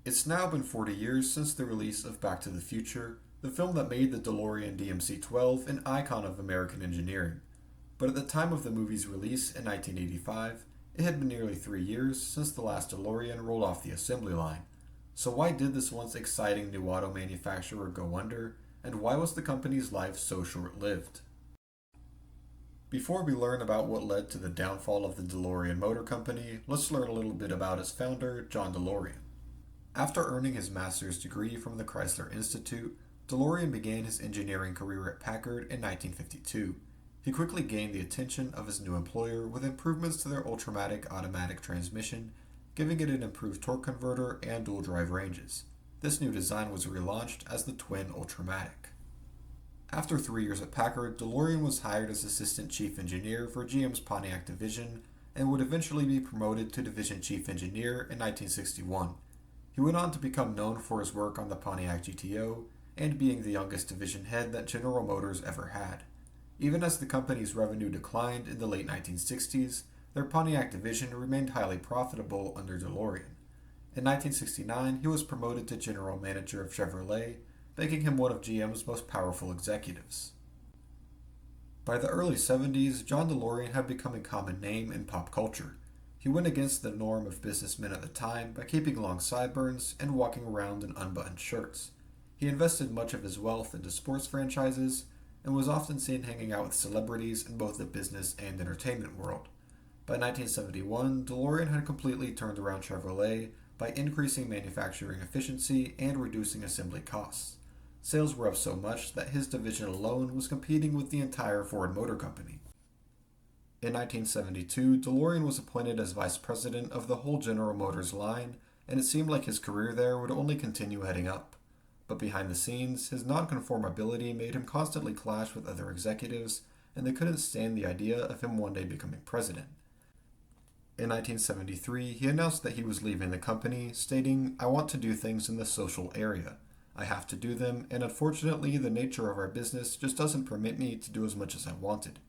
It's now been 40 years since the release of Back to the Future, the film that made the DeLorean DMC-12 an icon of American engineering. But at the time of the movie's release in 1985, it had been nearly 3 years since the last DeLorean rolled off the assembly line. So why did this once exciting new auto manufacturer go under, and why was the company's life so short-lived? Before we learn about what led to the downfall of the Delorean Motor Company, let's learn a little bit about its founder, John DeLorean. After earning his master's degree from the Chrysler Institute, DeLorean began his engineering career at Packard in 1952. He quickly gained the attention of his new employer with improvements to their Ultramatic automatic transmission, giving it an improved torque converter and dual drive ranges. This new design was relaunched as the Twin Ultramatic. After 3 years at Packard, DeLorean was hired as assistant chief engineer for GM's Pontiac division and would eventually be promoted to division chief engineer in 1961. He went on to become known for his work on the Pontiac GTO and being the youngest division head that General Motors ever had. Even as the company's revenue declined in the late 1960s, their Pontiac division remained highly profitable under DeLorean. In 1969, he was promoted to general manager of Chevrolet, making him one of GM's most powerful executives. By the early 70s, John DeLorean had become a common name in pop culture. He went against the norm of businessmen at the time by keeping long sideburns and walking around in unbuttoned shirts. He invested much of his wealth into sports franchises and was often seen hanging out with celebrities in both the business and entertainment world. By 1971, DeLorean had completely turned around Chevrolet by increasing manufacturing efficiency and reducing assembly costs. Sales were up so much that his division alone was competing with the entire Ford Motor Company. In 1972, DeLorean was appointed as vice president of the whole General Motors line, and it seemed like his career there would only continue heading up. But behind the scenes, his nonconformability made him constantly clash with other executives, and they couldn't stand the idea of him one day becoming president. In 1973, he announced that he was leaving the company, stating, "I want to do things in the social area. I have to do them, and unfortunately the nature of our business just doesn't permit me to do as much as I wanted."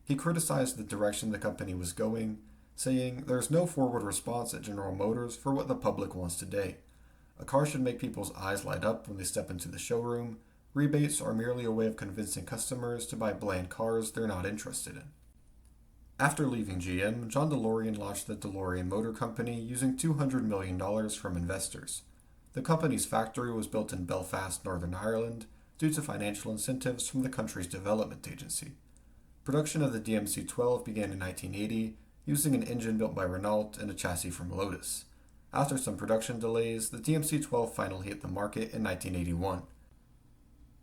He criticized the direction the company was going, saying, "There's no forward response at General Motors for what the public wants today. A car should make people's eyes light up when they step into the showroom. Rebates are merely a way of convincing customers to buy bland cars they're not interested in." After leaving GM, John DeLorean launched the Delorean Motor Company using $200 million from investors. The company's factory was built in Belfast, Northern Ireland, due to financial incentives from the country's development agency. Production of the DMC-12 began in 1980, using an engine built by Renault and a chassis from Lotus. After some production delays, the DMC-12 finally hit the market in 1981.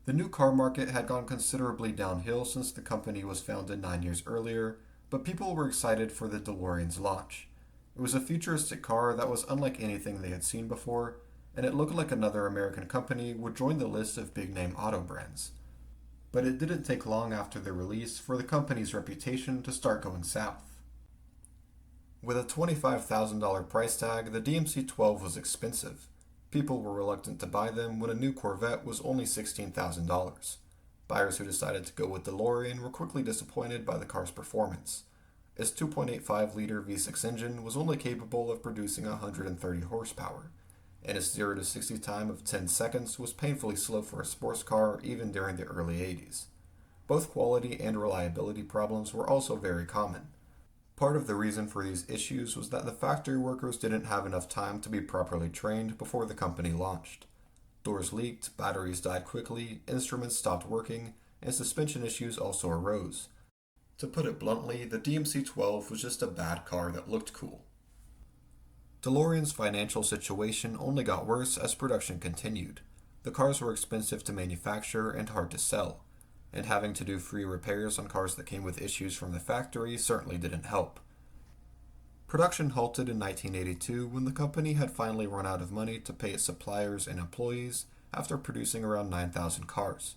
The new car market had gone considerably downhill since the company was founded 9 years earlier, but people were excited for the DeLorean's launch. It was a futuristic car that was unlike anything they had seen before, and it looked like another American company would join the list of big-name auto brands. But it didn't take long after the release for the company's reputation to start going south. With a $25,000 price tag, the DMC-12 was expensive. People were reluctant to buy them when a new Corvette was only $16,000. Buyers who decided to go with DeLorean were quickly disappointed by the car's performance. Its 2.85-liter V6 engine was only capable of producing 130 horsepower, and its 0 to 60 time of 10 seconds was painfully slow for a sports car even during the early 80s. Both quality and reliability problems were also very common. Part of the reason for these issues was that the factory workers didn't have enough time to be properly trained before the company launched. Doors leaked, batteries died quickly, instruments stopped working, and suspension issues also arose. To put it bluntly, the DMC-12 was just a bad car that looked cool. DeLorean's financial situation only got worse as production continued. The cars were expensive to manufacture and hard to sell, and having to do free repairs on cars that came with issues from the factory certainly didn't help. Production halted in 1982 when the company had finally run out of money to pay its suppliers and employees after producing around 9,000 cars.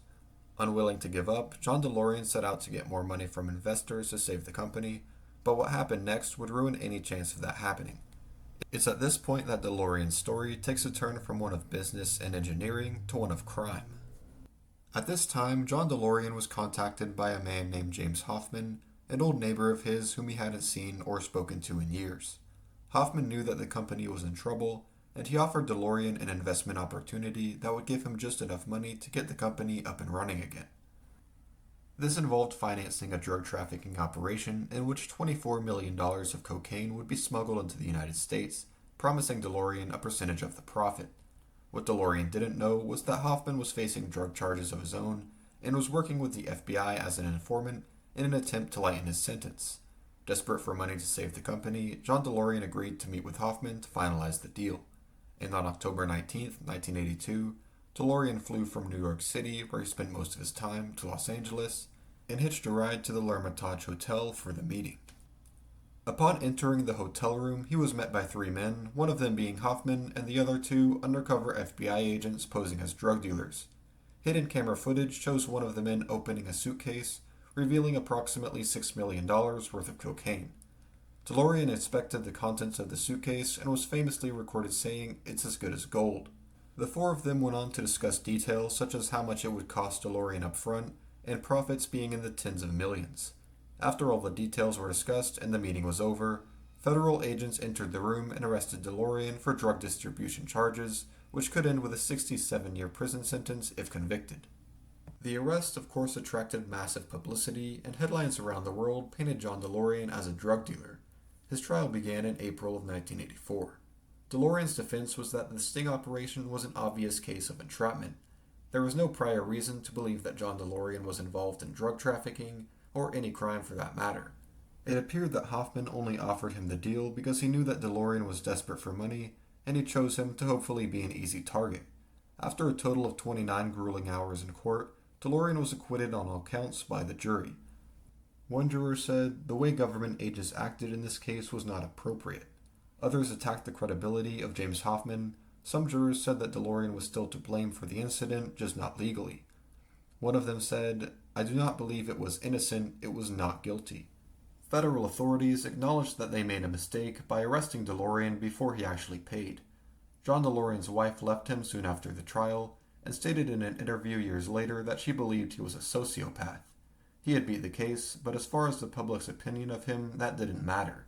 Unwilling to give up, John DeLorean set out to get more money from investors to save the company, but what happened next would ruin any chance of that happening. It's at this point that DeLorean's story takes a turn from one of business and engineering to one of crime. At this time, John DeLorean was contacted by a man named James Hoffman, an old neighbor of his whom he hadn't seen or spoken to in years. Hoffman knew that the company was in trouble and he offered DeLorean an investment opportunity that would give him just enough money to get the company up and running again. This involved financing a drug trafficking operation in which $24 million of cocaine would be smuggled into the United States, promising DeLorean a percentage of the profit. What DeLorean didn't know was that Hoffman was facing drug charges of his own and was working with the FBI as an informant in an attempt to lighten his sentence. Desperate for money to save the company, John DeLorean agreed to meet with Hoffman to finalize the deal. And on October 19, 1982, DeLorean flew from New York City, where he spent most of his time, to Los Angeles, and hitched a ride to the L'Ermitage Hotel for the meeting. Upon entering the hotel room, he was met by three men, one of them being Hoffman and the other two undercover FBI agents posing as drug dealers. Hidden camera footage shows one of the men opening a suitcase, revealing approximately $6 million worth of cocaine. DeLorean inspected the contents of the suitcase and was famously recorded saying, "It's as good as gold." The four of them went on to discuss details such as how much it would cost DeLorean up front, and profits being in the tens of millions. After all the details were discussed and the meeting was over, federal agents entered the room and arrested DeLorean for drug distribution charges, which could end with a 67-year prison sentence if convicted. The arrest, of course, attracted massive publicity, and headlines around the world painted John DeLorean as a drug dealer. His trial began in April of 1984. DeLorean's defense was that the sting operation was an obvious case of entrapment. There was no prior reason to believe that John DeLorean was involved in drug trafficking, or any crime for that matter. It appeared that Hoffman only offered him the deal because he knew that DeLorean was desperate for money, and he chose him to hopefully be an easy target. After a total of 29 grueling hours in court, DeLorean was acquitted on all counts by the jury. One juror said the way government agents acted in this case was not appropriate. Others attacked the credibility of James Hoffman. Some jurors said that DeLorean was still to blame for the incident, just not legally. One of them said, "I do not believe it was innocent, it was not guilty." Federal authorities acknowledged that they made a mistake by arresting DeLorean before he actually paid. John DeLorean's wife left him soon after the trial and stated in an interview years later that she believed he was a sociopath. He had beat the case, but as far as the public's opinion of him, that didn't matter.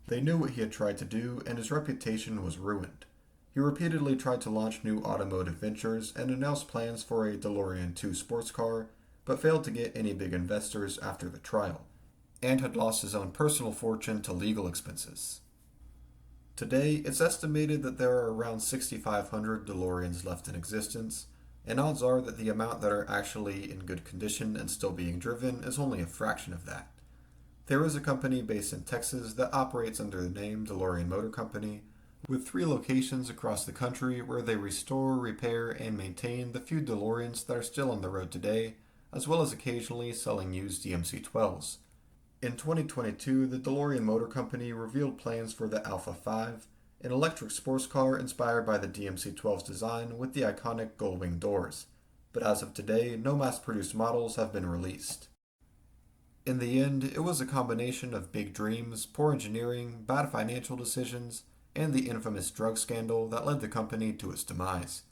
They knew what he had tried to do, and his reputation was ruined. He repeatedly tried to launch new automotive ventures and announced plans for a DeLorean 2 sports car, but failed to get any big investors after the trial, and had lost his own personal fortune to legal expenses. Today, it's estimated that there are around 6,500 DeLoreans left in existence, and odds are that the amount that are actually in good condition and still being driven is only a fraction of that. There is a company based in Texas that operates under the name Delorean Motor Company, with 3 locations across the country where they restore, repair, and maintain the few DeLoreans that are still on the road today, as well as occasionally selling used DMC-12s. In 2022, the Delorean Motor Company revealed plans for the Alpha 5, an electric sports car inspired by the DMC-12's design with the iconic gull-wing doors, but as of today, no mass-produced models have been released. In the end, it was a combination of big dreams, poor engineering, bad financial decisions, and the infamous drug scandal that led the company to its demise.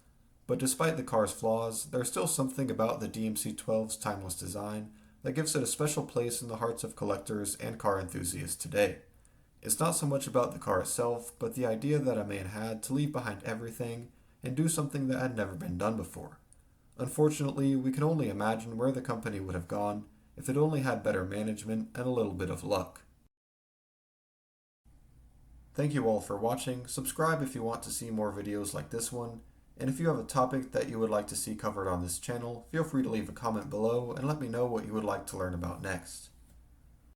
But despite the car's flaws, there's still something about the DMC-12's timeless design that gives it a special place in the hearts of collectors and car enthusiasts today. It's not so much about the car itself, but the idea that a man had to leave behind everything and do something that had never been done before. Unfortunately, we can only imagine where the company would have gone if it only had better management and a little bit of luck. Thank you all for watching. Subscribe if you want to see more videos like this one, and if you have a topic that you would like to see covered on this channel, feel free to leave a comment below and let me know what you would like to learn about next.